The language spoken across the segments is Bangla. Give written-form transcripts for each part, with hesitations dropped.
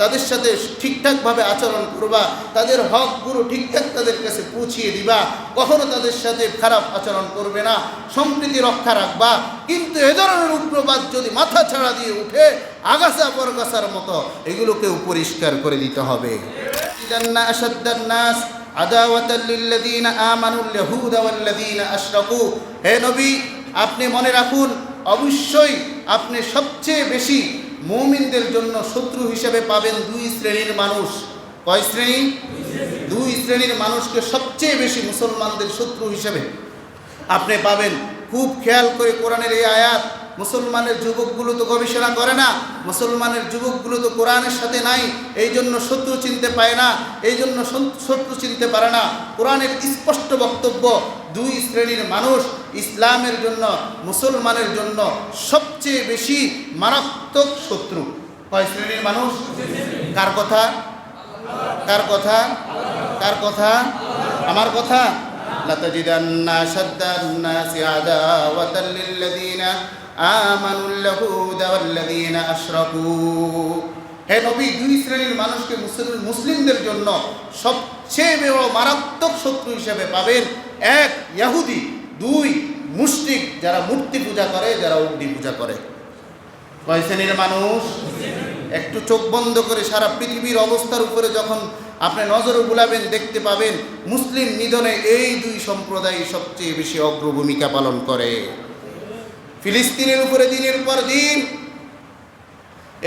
তাদের সাথে ঠিকঠাকভাবে আচরণ করবা, তাদের হকগুলো ঠিকঠাক তাদের কাছে পৌঁছিয়ে দিবা, কখনো তাদের সাথে খারাপ আচরণ করবে না, সম্প্রীতি রক্ষা রাখবা। কিন্তু এ ধরনের উগ্রবাদ যদি মাথা ছাড়া দিয়ে উঠে আগাছা পরগাছার মতো, এগুলোকেও পরিষ্কার করে দিতে হবে। হে নবী, আপনি মনে রাখুন, অবশ্যই আপনি সবচেয়ে বেশি মুমিনদের জন্য শত্রু হিসেবে পাবেন দুই শ্রেণীর মানুষ। কয় শ্রেণী? দুই শ্রেণীর মানুষকে সবচেয়ে বেশি মুসলমানদের শত্রু হিসেবে আপনি পাবেন। খুব খেয়াল করে কোরআনের এই আয়াত, মুসলমানের যুবকগুলো তো গবেষণা করে না, মুসলমানের যুবকগুলো তো কোরআনের সাথে নাই, এই জন্য শত্রু চিনতে পায় না, এই জন্য শত্রু চিনতে পারে না। কোরআনের স্পষ্ট বক্তব্য, দুই শ্রেণীর মানুষ ইসলামের জন্য, মুসলমানের জন্য সবচেয়ে বেশি মারাত্মক শত্রু। কয় শ্রেণীর মানুষ? কার কথা? কার কথা? কার কথা? আমার কথা। লাতাজিদান্না আশাদ্দান-নাসি আদাওয়াতাল লিল্লাযীনা আমানুল ইয়াহুদা ওয়াল্লাযীনা আশরাকু। হে নবী, দুই শ্রেণীর মানুষকে মুসলিমদের জন্য সবচেয়ে বড় মারাত্মক শত্রু হিসেবে পাবেন। এক, ইহুদি; দুই, মুশরিক, যারা মূর্তি পূজা করে, যারা অগ্নি পূজা করে। কয় শ্রেণীর মানুষ? একটু চোখ বন্ধ করে সারা পৃথিবীর অবস্থার উপরে যখন আপনি নজর বুলাবেন, দেখতে পাবেন মুসলিম নিধনে এই দুই সম্প্রদায় সবচেয়ে বেশি অগ্রভূমিকা পালন করে। ফিলিস্তিনের উপরে দিনের পর দিন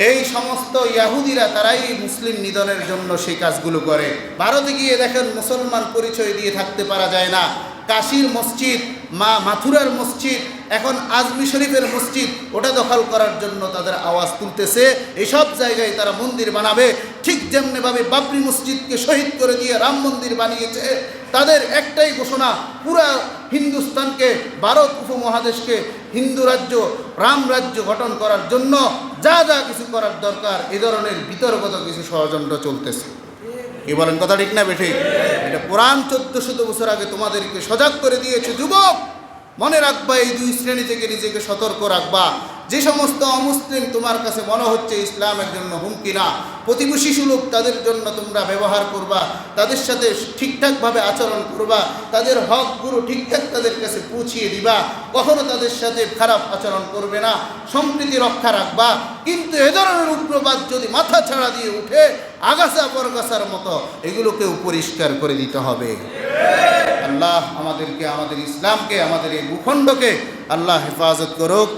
এই সমস্ত ইহুদিরা, তারাই মুসলিম নিধনের জন্য সেই কাজগুলো করে। ভারতে গিয়ে দেখেন, মুসলমান পরিচয় দিয়ে থাকতে পারা যায় না। কাশীর মসজিদ, মা মাথুরার মসজিদ, এখন আজমি শরীফের মসজিদ, ওটা দখল করার জন্য তাদের আওয়াজ তুলতেছে। এইসব জায়গায় তারা মন্দির বানাবে। ঠিক যেমনিভাবে বাবরি মসজিদকে শহীদ করে দিয়ে রাম মন্দির বানিয়েছে, তাদের একটাই ঘোষণা, পুরা হিন্দুস্তানকে, ভারত উপমহাদেশকে হিন্দু রাজ্য, রাম রাজ্য গঠন করার জন্য যা যা কিছু করার দরকার, এ ধরনের বিতর্কত কিছু ষড়যন্ত্র চলতেছে। কি বলেন, কথা ঠিক না বেঠিক? এটা কোরআন 1400 বছর আগে তোমাদেরকে সজাগ করে দিয়েছে। যুবক, মনে রাখবা, এই দুই শ্রেণী থেকে নিজেকে সতর্ক রাখবা। যে সমস্ত অমুসলিম তোমার কাছে মনে হচ্ছে ইসলামের জন্য হুমকি না, প্রতিবেশী সুলভ তাদের জন্য তোমরা ব্যবহার করবা, তাদের সাথে ঠিকঠাকভাবে আচরণ করবা, তাদের হকগুলো ঠিকঠাক তাদের কাছে পৌঁছিয়ে দিবা, কখনো তাদের সাথে খারাপ আচরণ করবে না, সম্প্রীতি রক্ষা রাখবা। কিন্তু এ ধরনের উগ্রবাদ যদি মাথা ছাড়া দিয়ে উঠে আগাছা পরগাছার মতো, এগুলোকেও পরিষ্কার করে দিতে হবে। আল্লাহ আমাদেরকে, আমাদের ইসলামকে, আমাদের এই ভূখণ্ডকে আল্লাহ হেফাজত করুক।